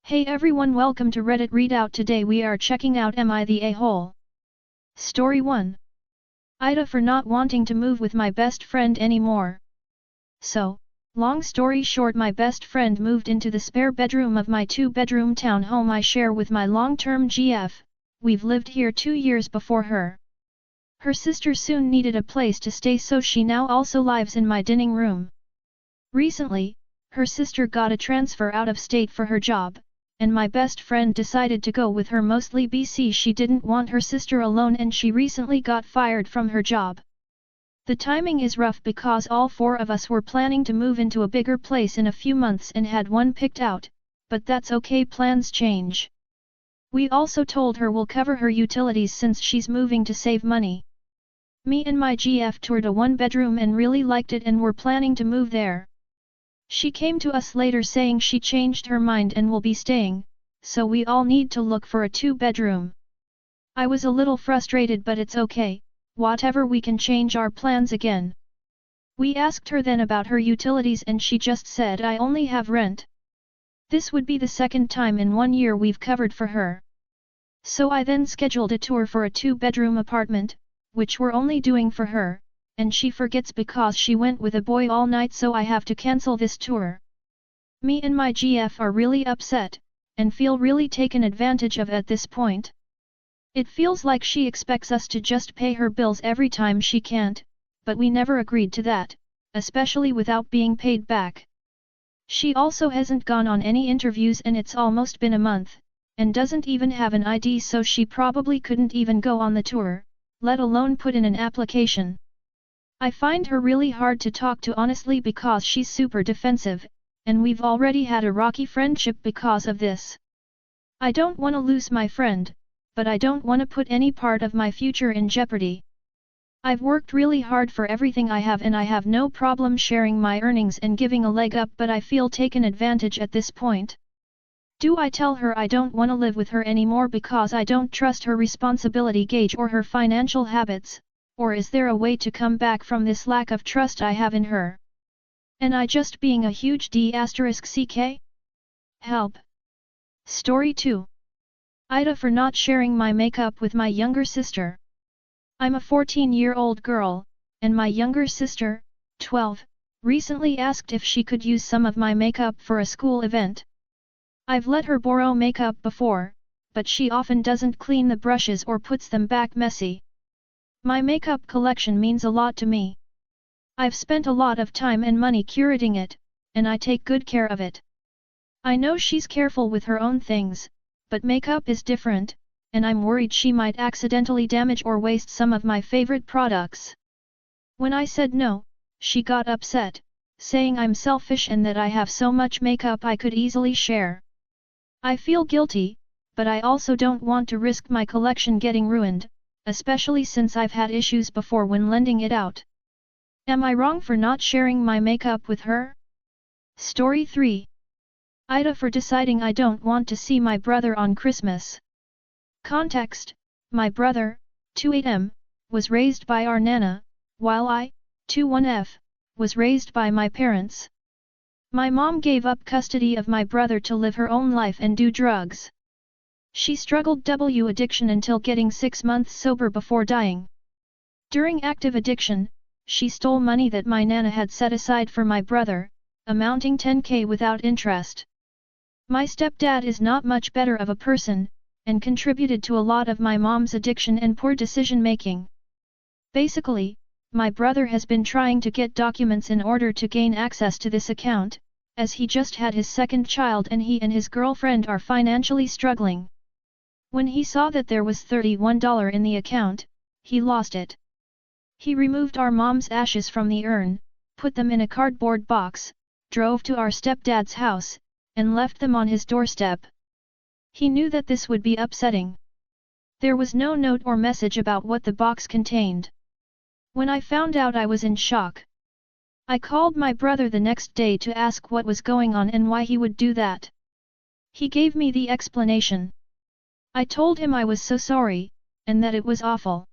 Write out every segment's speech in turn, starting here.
Hey everyone, welcome to Reddit Readout. Today we are checking out Am I the A-hole? Story 1. AITA for not wanting to move with my best friend anymore. So, long story short, my best friend moved into the spare bedroom of my 2-bedroom townhome I share with my long-term GF. We've lived here 2 years before her. Her sister soon needed a place to stay, so she now also lives in my dining room. Recently, her sister got a transfer out of state for her job, and my best friend decided to go with her, mostly BC she didn't want her sister alone, and she recently got fired from her job. The timing is rough because all 4 of us were planning to move into a bigger place in a few months and had one picked out, but that's okay, plans change. We also told her we'll cover her utilities since she's moving to save money. Me and my GF toured a 1-bedroom and really liked it and were planning to move there. She came to us later saying she changed her mind and will be staying, so we all need to look for a 2-bedroom. I was a little frustrated, but it's okay, whatever, we can change our plans again. We asked her then about her utilities and she just said, I only have rent. This would be the second time in 1 year we've covered for her. So I then scheduled a tour for a 2-bedroom apartment, which we're only doing for her, and she forgets because she went with a boy all night, so I have to cancel this tour. Me and my GF are really upset, and feel really taken advantage of at this point. It feels like she expects us to just pay her bills every time she can't, but we never agreed to that, especially without being paid back. She also hasn't gone on any interviews and it's almost been a month, and doesn't even have an ID, so she probably couldn't even go on the tour, let alone put in an application. I find her really hard to talk to, honestly, because she's super defensive, and we've already had a rocky friendship because of this. I don't want to lose my friend, but I don't want to put any part of my future in jeopardy. I've worked really hard for everything I have and I have no problem sharing my earnings and giving a leg up, but I feel taken advantage at this point. Do I tell her I don't want to live with her anymore because I don't trust her responsibility gauge or her financial habits? Or is there a way to come back from this lack of trust I have in her? And I just being a huge D***ck? Help. Story 2. AITA for not sharing my makeup with my younger sister. I'm a 14-year-old girl, and my younger sister, 12, recently asked if she could use some of my makeup for a school event. I've let her borrow makeup before, but she often doesn't clean the brushes or puts them back messy. My makeup collection means a lot to me. I've spent a lot of time and money curating it, and I take good care of it. I know she's careful with her own things, but makeup is different, and I'm worried she might accidentally damage or waste some of my favorite products. When I said no, she got upset, saying I'm selfish and that I have so much makeup I could easily share. I feel guilty, but I also don't want to risk my collection getting ruined, especially since I've had issues before when lending it out. Am I wrong for not sharing my makeup with her? Story 3. AITA for deciding I don't want to see my brother on Christmas. Context: my brother, 28M, was raised by our Nana, while I, 21F, was raised by my parents. My mom gave up custody of my brother to live her own life and do drugs. She struggled with addiction until getting 6 months sober before dying. During active addiction, she stole money that my Nana had set aside for my brother, amounting 10K without interest. My stepdad is not much better of a person, and contributed to a lot of my mom's addiction and poor decision-making. Basically, my brother has been trying to get documents in order to gain access to this account, as he just had his 2nd child and he and his girlfriend are financially struggling. When he saw that there was $31 in the account, he lost it. He removed our mom's ashes from the urn, put them in a cardboard box, drove to our stepdad's house, and left them on his doorstep. He knew that this would be upsetting. There was no note or message about what the box contained. When I found out, I was in shock. I called my brother the next day to ask what was going on and why he would do that. He gave me the explanation. I told him I was so sorry, and that it was awful.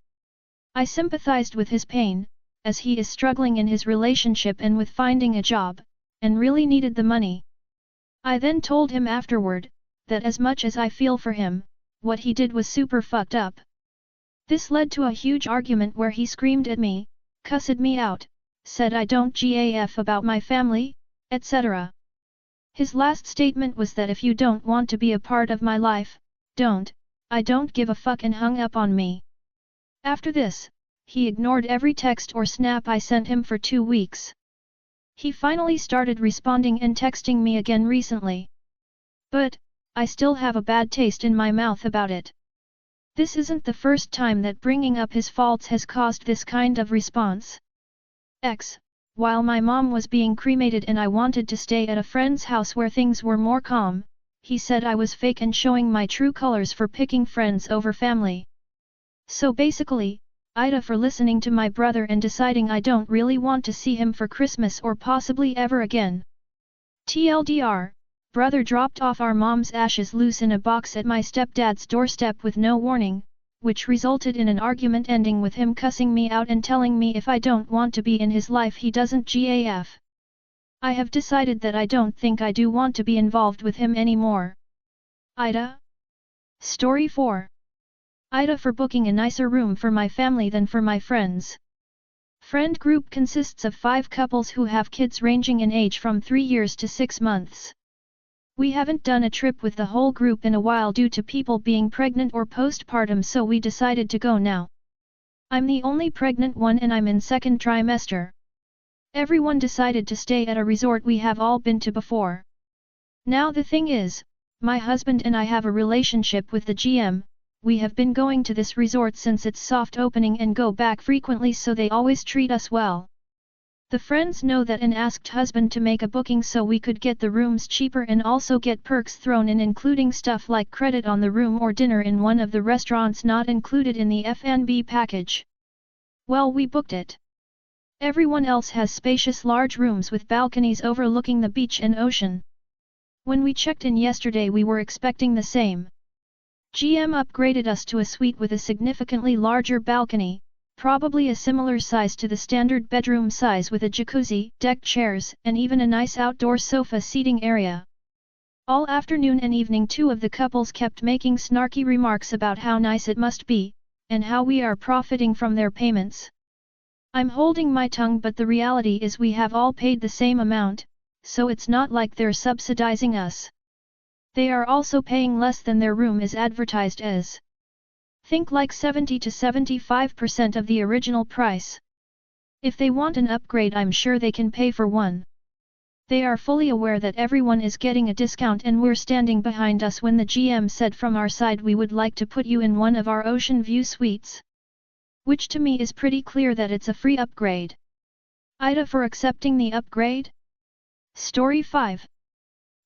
I sympathized with his pain, as he is struggling in his relationship and with finding a job, and really needed the money. I then told him afterward, that as much as I feel for him, what he did was super fucked up. This led to a huge argument where he screamed at me, cussed me out, said I don't gaf about my family, etc. His last statement was that if you don't want to be a part of my life, I don't give a fuck, and hung up on me. After this, he ignored every text or snap I sent him for 2 weeks. He finally started responding and texting me again recently. But, I still have a bad taste in my mouth about it. This isn't the first time that bringing up his faults has caused this kind of response. While my mom was being cremated and I wanted to stay at a friend's house where things were more calm, he said I was fake and showing my true colors for picking friends over family. So basically, AITA for listening to my brother and deciding I don't really want to see him for Christmas or possibly ever again. TLDR, brother dropped off our mom's ashes loose in a box at my stepdad's doorstep with no warning, which resulted in an argument ending with him cussing me out and telling me if I don't want to be in his life he doesn't gaf. I have decided that I don't think I do want to be involved with him anymore. AITA? Story 4. AITA for booking a nicer room for my family than for my friends. Friend group consists of 5 couples who have kids ranging in age from 3 years to 6 months. We haven't done a trip with the whole group in a while due to people being pregnant or postpartum, so we decided to go now. I'm the only pregnant one and I'm in 2nd trimester. Everyone decided to stay at a resort we have all been to before. Now the thing is, my husband and I have a relationship with the GM, we have been going to this resort since its soft opening and go back frequently, so they always treat us well. The friends know that and asked husband to make a booking so we could get the rooms cheaper and also get perks thrown in, including stuff like credit on the room or dinner in one of the restaurants not included in the F&B package. Well, we booked it. Everyone else has spacious large rooms with balconies overlooking the beach and ocean. When we checked in yesterday we were expecting the same. GM upgraded us to a suite with a significantly larger balcony, probably a similar size to the standard bedroom size, with a jacuzzi, deck chairs, and even a nice outdoor sofa seating area. All afternoon and evening 2 of the couples kept making snarky remarks about how nice it must be, and how we are profiting from their payments. I'm holding my tongue, but the reality is we have all paid the same amount, so it's not like they're subsidizing us. They are also paying less than their room is advertised as. Think like 70 to 75% of the original price. If they want an upgrade, I'm sure they can pay for one. They are fully aware that everyone is getting a discount and we're standing behind us when the GM said from our side we would like to put you in one of our ocean view suites. Which to me is pretty clear that it's a free upgrade. AITA for accepting the upgrade? Story 5.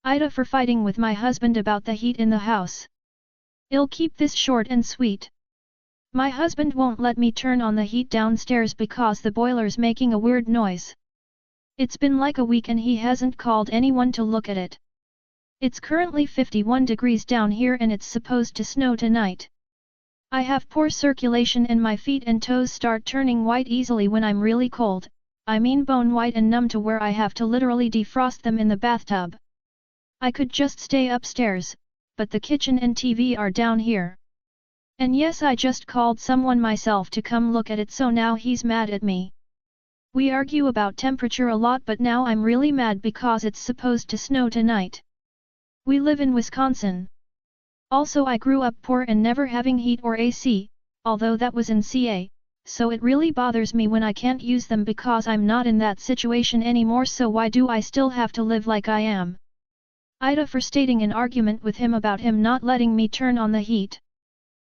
AITA for fighting with my husband about the heat in the house. I'll keep this short and sweet. My husband won't let me turn on the heat downstairs because the boiler's making a weird noise. It's been like a week and he hasn't called anyone to look at it. It's currently 51 degrees down here and it's supposed to snow tonight. I have poor circulation and my feet and toes start turning white easily when I'm really cold, I mean bone white and numb to where I have to literally defrost them in the bathtub. I could just stay upstairs, but the kitchen and TV are down here. And yes, I just called someone myself to come look at it, so now he's mad at me. We argue about temperature a lot, but now I'm really mad because it's supposed to snow tonight. We live in Wisconsin. Also, I grew up poor and never having heat or AC, although that was in CA, so it really bothers me when I can't use them because I'm not in that situation anymore, so why do I still have to live like I am? AITA for stating an argument with him about him not letting me turn on the heat.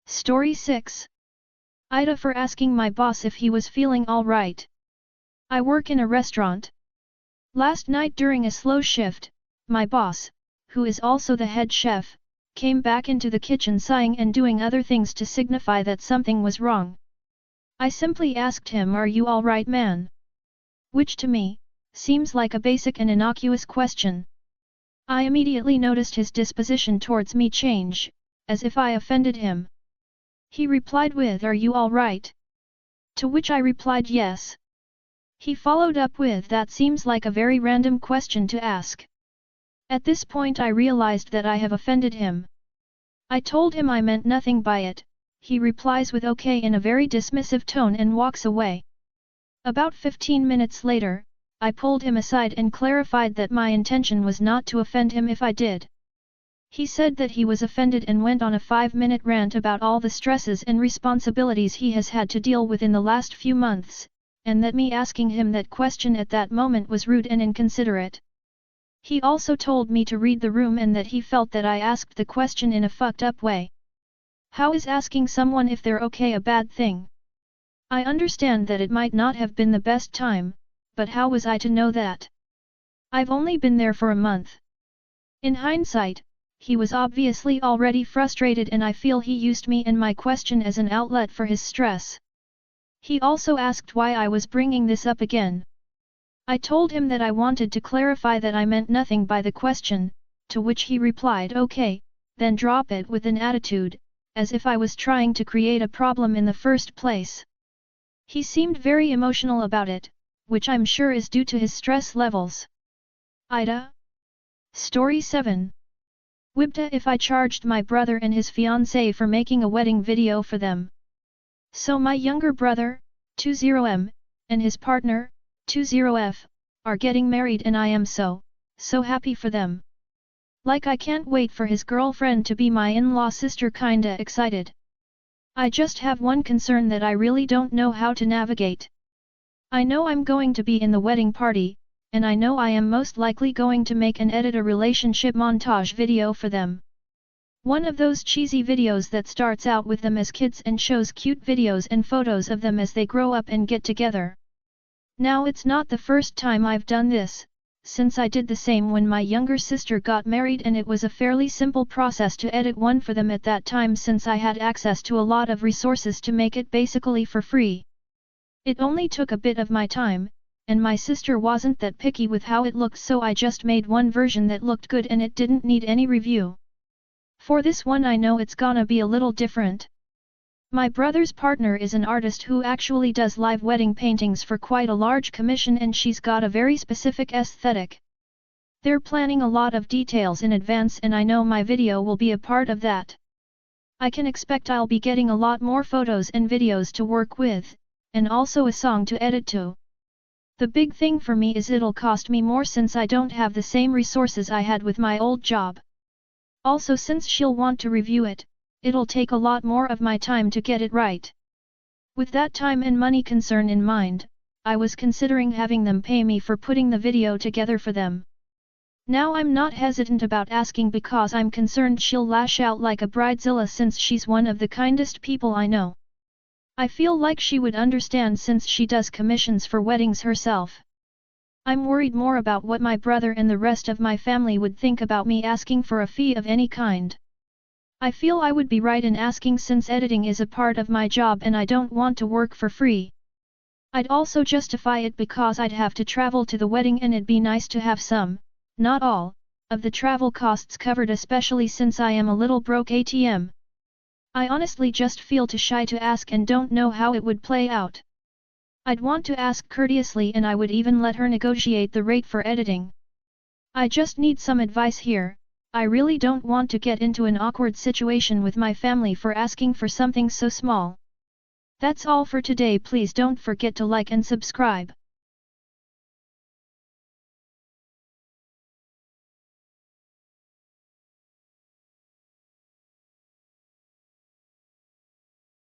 Story 6. AITA for asking my boss if he was feeling alright. I work in a restaurant. Last night during a slow shift, my boss, who is also the head chef, came back into the kitchen sighing and doing other things to signify that something was wrong. I simply asked him, "Are you alright, man?" Which to me, seems like a basic and innocuous question. I immediately noticed his disposition towards me change, as if I offended him. He replied with, "Are you alright?" To which I replied yes. He followed up with, "That seems like a very random question to ask." At this point I realized that I have offended him. I told him I meant nothing by it. He replies with okay in a very dismissive tone and walks away. About 15 minutes later, I pulled him aside and clarified that my intention was not to offend him if I did. He said that he was offended and went on a 5-minute rant about all the stresses and responsibilities he has had to deal with in the last few months, and that me asking him that question at that moment was rude and inconsiderate. He also told me to read the room and that he felt that I asked the question in a fucked up way. How is asking someone if they're okay a bad thing? I understand that it might not have been the best time, but how was I to know that? I've only been there for a month. In hindsight, he was obviously already frustrated and I feel he used me and my question as an outlet for his stress. He also asked why I was bringing this up again. I told him that I wanted to clarify that I meant nothing by the question, to which he replied okay, then drop it with an attitude, as if I was trying to create a problem in the first place. He seemed very emotional about it, which I'm sure is due to his stress levels. AITA. Story 7. Wibta if I charged my brother and his fiancée for making a wedding video for them. So my younger brother, 20M, and his partner, 20F, are getting married and I am so happy for them. Like I can't wait for his girlfriend to be my in-law sister kinda excited. I just have one concern that I really don't know how to navigate. I know I'm going to be in the wedding party, and I know I am most likely going to make and edit a relationship montage video for them. One of those cheesy videos that starts out with them as kids and shows cute videos and photos of them as they grow up and get together. Now it's not the first time I've done this, since I did the same when my younger sister got married and it was a fairly simple process to edit one for them at that time since I had access to a lot of resources to make it basically for free. It only took a bit of my time, and my sister wasn't that picky with how it looked so I just made one version that looked good and it didn't need any review. For this one I know it's gonna be a little different. My brother's partner is an artist who actually does live wedding paintings for quite a large commission and she's got a very specific aesthetic. They're planning a lot of details in advance and I know my video will be a part of that. I can expect I'll be getting a lot more photos and videos to work with, and also a song to edit to. The big thing for me is it'll cost me more since I don't have the same resources I had with my old job. Also since she'll want to review it, it'll take a lot more of my time to get it right. With that time and money concern in mind, I was considering having them pay me for putting the video together for them. Now I'm not hesitant about asking because I'm concerned she'll lash out like a bridezilla since she's one of the kindest people I know. I feel like she would understand since she does commissions for weddings herself. I'm worried more about what my brother and the rest of my family would think about me asking for a fee of any kind. I feel I would be right in asking since editing is a part of my job and I don't want to work for free. I'd also justify it because I'd have to travel to the wedding and it'd be nice to have some, not all, of the travel costs covered especially since I am a little broke ATM. I honestly just feel too shy to ask and don't know how it would play out. I'd want to ask courteously and I would even let her negotiate the rate for editing. I just need some advice here. I really don't want to get into an awkward situation with my family for asking for something so small. That's all for today. Please don't forget to like and subscribe.